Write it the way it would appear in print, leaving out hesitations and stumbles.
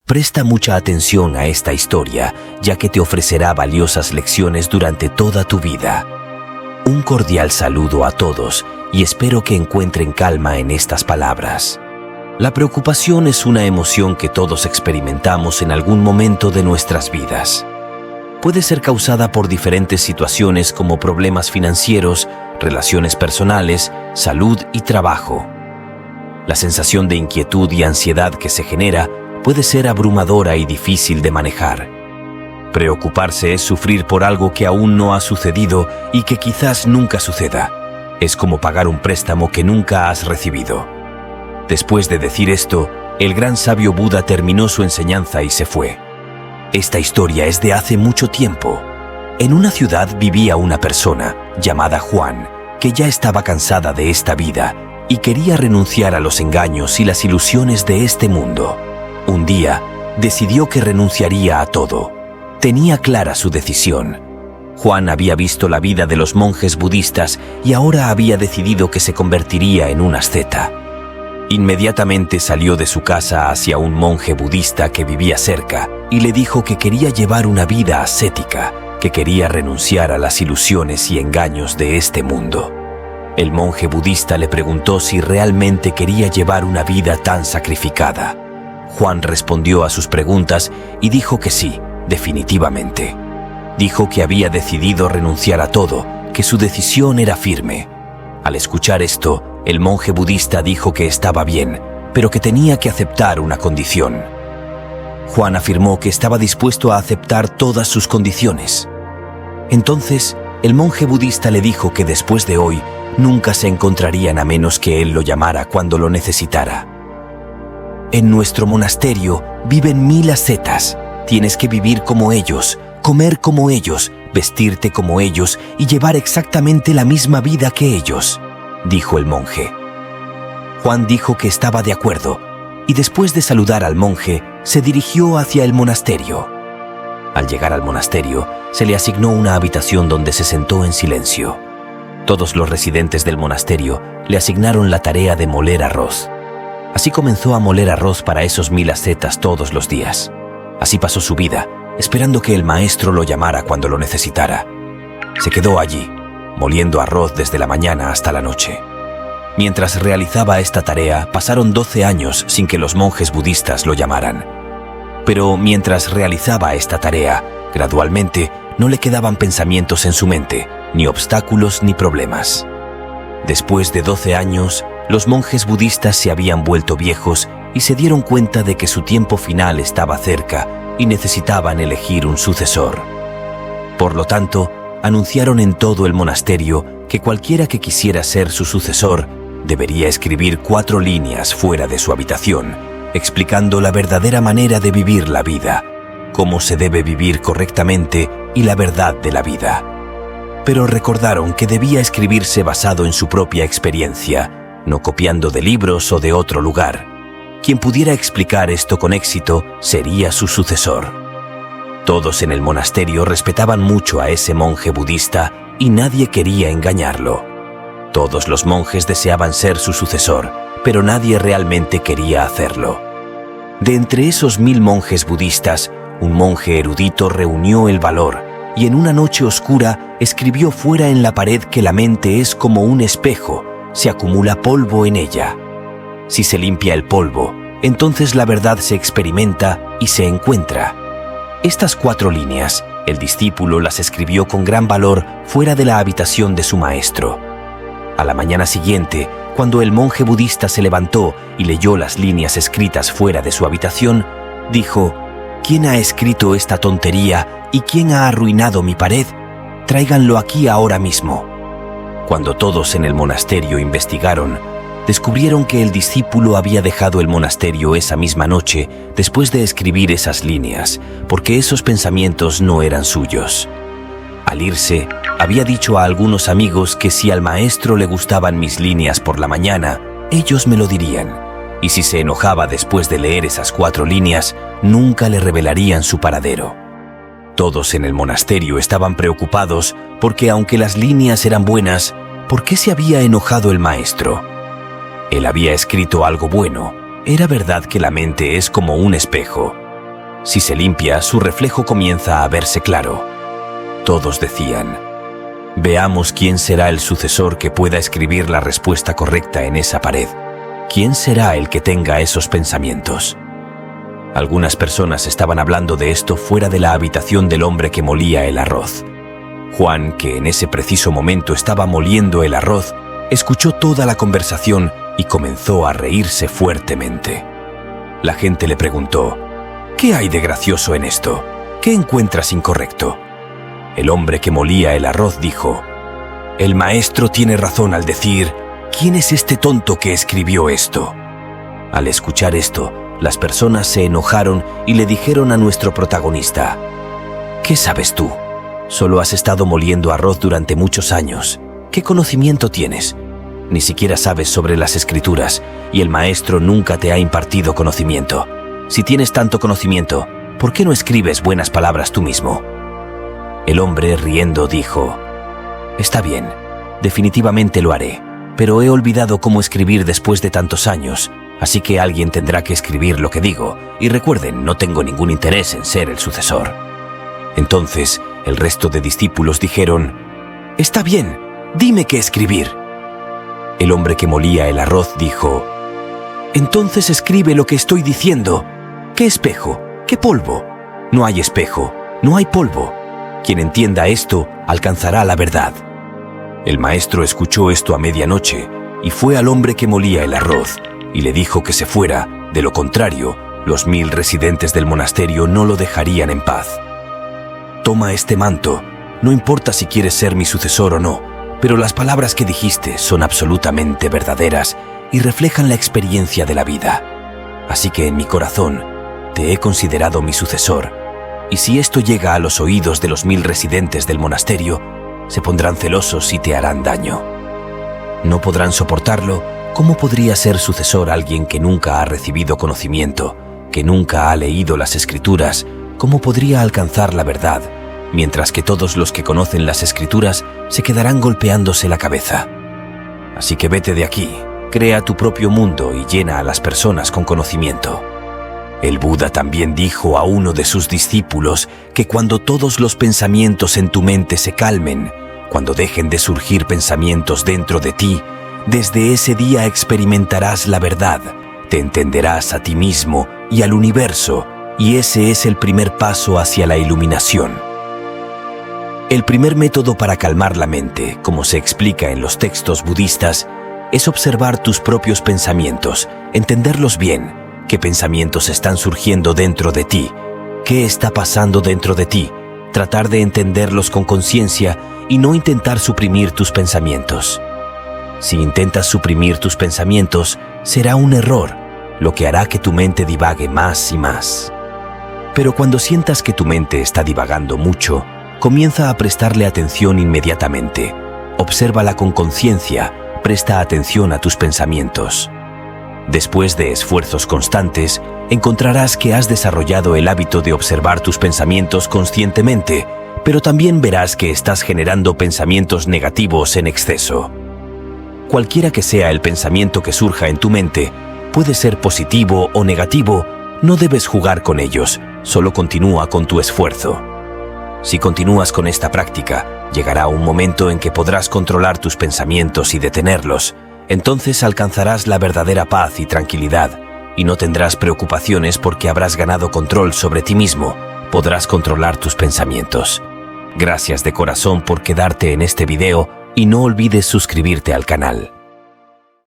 Presta mucha atención a esta historia, ya que te ofrecerá valiosas lecciones durante toda tu vida. Un cordial saludo a todos y espero que encuentren calma en estas palabras. La preocupación es una emoción que todos experimentamos en algún momento de nuestras vidas. Puede ser causada por diferentes situaciones como problemas financieros, relaciones personales, salud y trabajo. La sensación de inquietud y ansiedad que se genera puede ser abrumadora y difícil de manejar. Preocuparse es sufrir por algo que aún no ha sucedido y que quizás nunca suceda. Es como pagar un préstamo que nunca has recibido. Después de decir esto, el gran sabio Buda terminó su enseñanza y se fue. Esta historia es de hace mucho tiempo. En una ciudad vivía una persona llamada Juan, que ya estaba cansada de esta vida y quería renunciar a los engaños y las ilusiones de este mundo. Un día, decidió que renunciaría a todo. Tenía clara su decisión. Juan había visto la vida de los monjes budistas y ahora había decidido que se convertiría en un asceta. Inmediatamente salió de su casa hacia un monje budista que vivía cerca y le dijo que quería llevar una vida ascética, que quería renunciar a las ilusiones y engaños de este mundo. El monje budista le preguntó si realmente quería llevar una vida tan sacrificada. Juan respondió a sus preguntas y dijo que sí, definitivamente. Dijo que había decidido renunciar a todo, que su decisión era firme. Al escuchar esto, el monje budista dijo que estaba bien, pero que tenía que aceptar una condición. Juan afirmó que estaba dispuesto a aceptar todas sus condiciones. Entonces, el monje budista le dijo que después de hoy nunca se encontrarían a menos que él lo llamara cuando lo necesitara. En nuestro monasterio viven 1000 ascetas. Tienes que vivir como ellos, comer como ellos, vestirte como ellos y llevar exactamente la misma vida que ellos, dijo el monje. Juan dijo que estaba de acuerdo y después de saludar al monje, se dirigió hacia el monasterio. Al llegar al monasterio, se le asignó una habitación donde se sentó en silencio. Todos los residentes del monasterio le asignaron la tarea de moler arroz. Así comenzó a moler arroz para esos 1000 ascetas todos los días. Así pasó su vida, esperando que el maestro lo llamara cuando lo necesitara. Se quedó allí, moliendo arroz desde la mañana hasta la noche. Mientras realizaba esta tarea, pasaron 12 años sin que los monjes budistas lo llamaran. Pero mientras realizaba esta tarea, gradualmente no le quedaban pensamientos en su mente, ni obstáculos ni problemas. Después de 12 años, los monjes budistas se habían vuelto viejos y se dieron cuenta de que su tiempo final estaba cerca y necesitaban elegir un sucesor. Por lo tanto, anunciaron en todo el monasterio que cualquiera que quisiera ser su sucesor debería escribir 4 líneas fuera de su habitación, explicando la verdadera manera de vivir la vida, cómo se debe vivir correctamente y la verdad de la vida. Pero recordaron que debía escribirse basado en su propia experiencia, no copiando de libros o de otro lugar. Quien pudiera explicar esto con éxito sería su sucesor. Todos en el monasterio respetaban mucho a ese monje budista y nadie quería engañarlo. Todos los monjes deseaban ser su sucesor, pero nadie realmente quería hacerlo. De entre esos 1000 monjes budistas, un monje erudito reunió el valor y en una noche oscura escribió fuera en la pared que la mente es como un espejo, se acumula polvo en ella. Si se limpia el polvo, entonces la verdad se experimenta y se encuentra. Estas 4 líneas, el discípulo las escribió con gran valor fuera de la habitación de su maestro. A la mañana siguiente, cuando el monje budista se levantó y leyó las líneas escritas fuera de su habitación, dijo: «¿Quién ha escrito esta tontería y quién ha arruinado mi pared? Tráiganlo aquí ahora mismo». Cuando todos en el monasterio investigaron, descubrieron que el discípulo había dejado el monasterio esa misma noche después de escribir esas líneas, porque esos pensamientos no eran suyos. Al irse, había dicho a algunos amigos que si al maestro le gustaban mis líneas por la mañana, ellos me lo dirían, y si se enojaba después de leer esas 4 líneas, nunca le revelarían su paradero. Todos en el monasterio estaban preocupados porque aunque las líneas eran buenas, ¿por qué se había enojado el maestro? Él había escrito algo bueno. Era verdad que la mente es como un espejo. Si se limpia, su reflejo comienza a verse claro. Todos decían: veamos quién será el sucesor que pueda escribir la respuesta correcta en esa pared. ¿Quién será el que tenga esos pensamientos? Algunas personas estaban hablando de esto fuera de la habitación del hombre que molía el arroz. Juan, que en ese preciso momento estaba moliendo el arroz, escuchó toda la conversación y comenzó a reírse fuertemente. La gente le preguntó: ¿qué hay de gracioso en esto? ¿Qué encuentras incorrecto? El hombre que molía el arroz dijo: el maestro tiene razón al decir: ¿quién es este tonto que escribió esto? Al escuchar esto, las personas se enojaron y le dijeron a nuestro protagonista: ¿qué sabes tú? Solo has estado moliendo arroz durante muchos años. ¿Qué conocimiento tienes? Ni siquiera sabes sobre las escrituras y el maestro nunca te ha impartido conocimiento. Si tienes tanto conocimiento, ¿por qué no escribes buenas palabras tú mismo? El hombre, riendo, dijo: está bien, definitivamente lo haré, pero he olvidado cómo escribir después de tantos años, así que alguien tendrá que escribir lo que digo, y recuerden, no tengo ningún interés en ser el sucesor. Entonces, el resto de discípulos dijeron: está bien, dime qué escribir. El hombre que molía el arroz dijo: entonces escribe lo que estoy diciendo. ¿Qué espejo? ¿Qué polvo? No hay espejo, no hay polvo. Quien entienda esto alcanzará la verdad. El maestro escuchó esto a medianoche y fue al hombre que molía el arroz y le dijo que se fuera, de lo contrario, los 1000 residentes del monasterio no lo dejarían en paz. Toma este manto, no importa si quieres ser mi sucesor o no, pero las palabras que dijiste son absolutamente verdaderas y reflejan la experiencia de la vida. Así que en mi corazón te he considerado mi sucesor, y si esto llega a los oídos de los 1000 residentes del monasterio, se pondrán celosos y te harán daño. No podrán soportarlo. ¿Cómo podría ser sucesor alguien que nunca ha recibido conocimiento, que nunca ha leído las escrituras? ¿Cómo podría alcanzar la verdad, mientras que todos los que conocen las escrituras se quedarán golpeándose la cabeza? Así que vete de aquí, crea tu propio mundo y llena a las personas con conocimiento. El Buda también dijo a uno de sus discípulos que cuando todos los pensamientos en tu mente se calmen, cuando dejen de surgir pensamientos dentro de ti, desde ese día experimentarás la verdad, te entenderás a ti mismo y al universo, y ese es el primer paso hacia la iluminación. El primer método para calmar la mente, como se explica en los textos budistas, es observar tus propios pensamientos, entenderlos bien. ¿Qué pensamientos están surgiendo dentro de ti? ¿Qué está pasando dentro de ti? Tratar de entenderlos con conciencia y no intentar suprimir tus pensamientos. Si intentas suprimir tus pensamientos, será un error, lo que hará que tu mente divague más y más. Pero cuando sientas que tu mente está divagando mucho, comienza a prestarle atención inmediatamente. Obsérvala con conciencia, presta atención a tus pensamientos. Después de esfuerzos constantes, encontrarás que has desarrollado el hábito de observar tus pensamientos conscientemente, pero también verás que estás generando pensamientos negativos en exceso. Cualquiera que sea el pensamiento que surja en tu mente, puede ser positivo o negativo, no debes jugar con ellos, solo continúa con tu esfuerzo. Si continúas con esta práctica, llegará un momento en que podrás controlar tus pensamientos y detenerlos. Entonces alcanzarás la verdadera paz y tranquilidad, y no tendrás preocupaciones porque habrás ganado control sobre ti mismo, podrás controlar tus pensamientos. Gracias de corazón por quedarte en este video y no olvides suscribirte al canal.